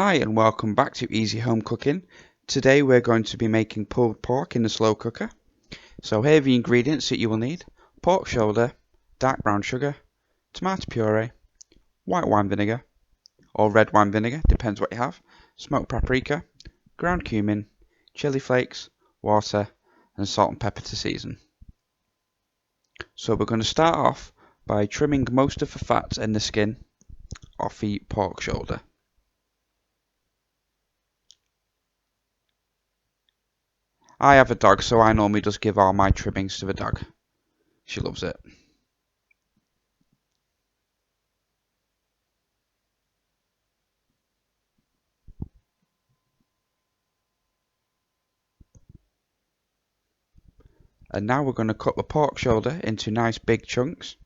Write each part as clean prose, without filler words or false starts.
Hi and welcome back to Easy Home Cooking. Today we're going to be making pulled pork in the slow cooker. So here are the ingredients that you will need: pork shoulder, dark brown sugar, tomato puree, white wine vinegar or red wine vinegar, depends what you have, smoked paprika, ground cumin, chili flakes, water and salt and pepper to season. So we're going to start off by trimming most of the fat and the skin off the pork shoulder. I have a dog, so I normally just give all my trimmings to the dog. She loves it. And now we're going to cut the pork shoulder into nice big chunks.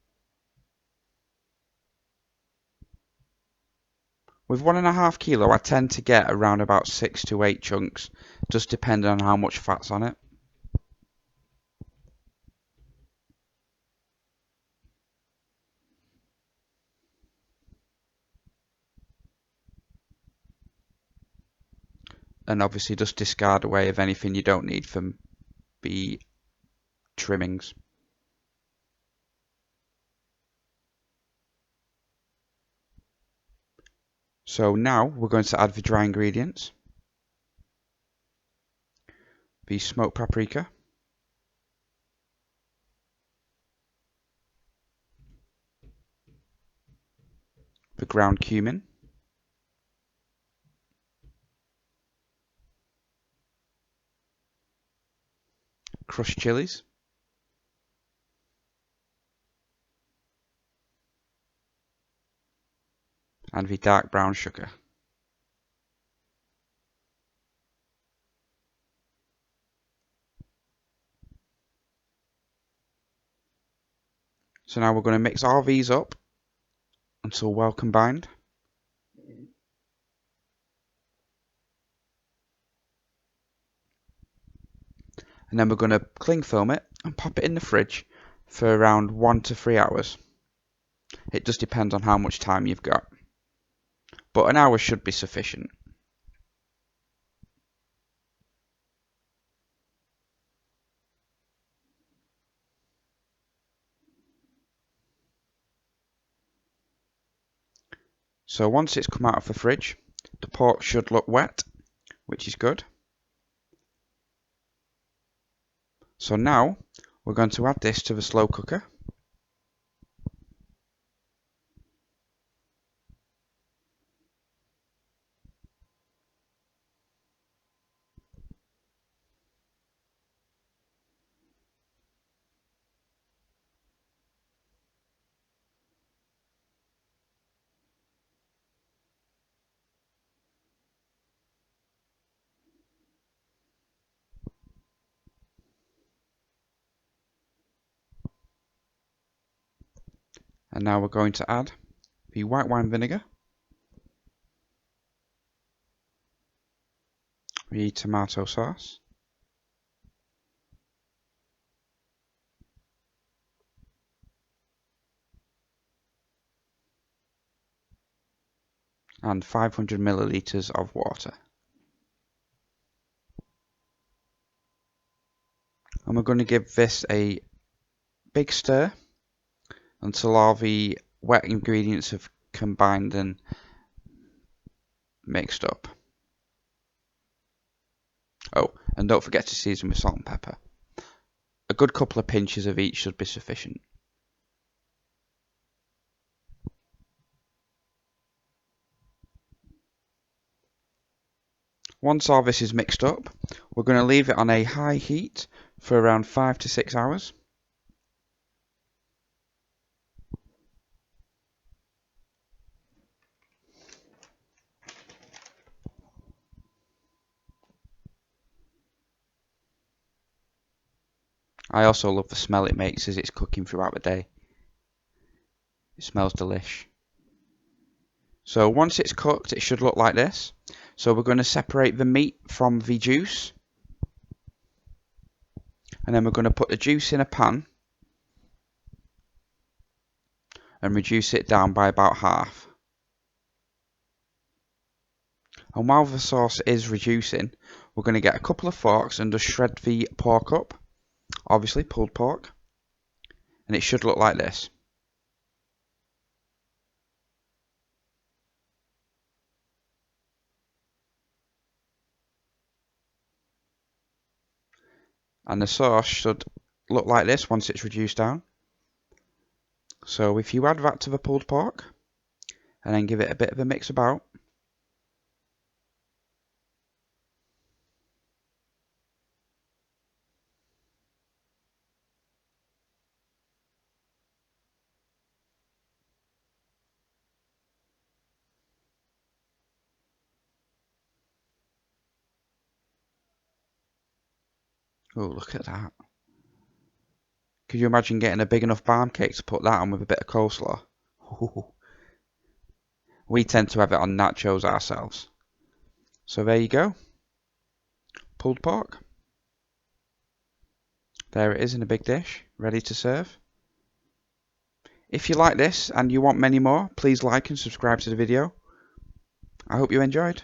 With 1.5 kilo, I tend to get around about 6 to 8 chunks, just depending on how much fat's on it. And obviously just discard away of anything you don't need from the trimmings. So now we're going to add the dry ingredients. The smoked paprika. The ground cumin. Crushed chilies. And the dark brown sugar. So now we're going to mix all these up until well combined. And then we're going to cling film it and pop it in the fridge for around 1 to 3 hours. It just depends on how much time you've got, but an hour should be sufficient. So once it's come out of the fridge, the pork should look wet, which is good. So now we're going to add this to the slow cooker. And now we're going to add the white wine vinegar, the tomato sauce, and 500 milliliters of water. And we're going to give this a big stir until all the wet ingredients have combined and mixed up. Oh, and don't forget to season with salt and pepper. A good couple of pinches of each should be sufficient. Once all this is mixed up, we're going to leave it on a high heat for around 5 to 6 hours. I also love the smell it makes as it's cooking throughout the day. It smells delish. So once it's cooked, it should look like this. So we're going to separate the meat from the juice. And then we're going to put the juice in a pan and reduce it down by about half. And while the sauce is reducing, we're going to get a couple of forks and just shred the pork up. Obviously pulled pork. And it should look like this. And the sauce should look like this once it's reduced down. So if you add that to the pulled pork and then give it a bit of a mix about. Oh, look at that. Could you imagine getting a big enough barm cake to put that on with a bit of coleslaw? Ooh. We tend to have it on nachos ourselves. So there you go. Pulled pork. There it is in a big dish, ready to serve. If you like this and you want many more, please like and subscribe to the video. I hope you enjoyed.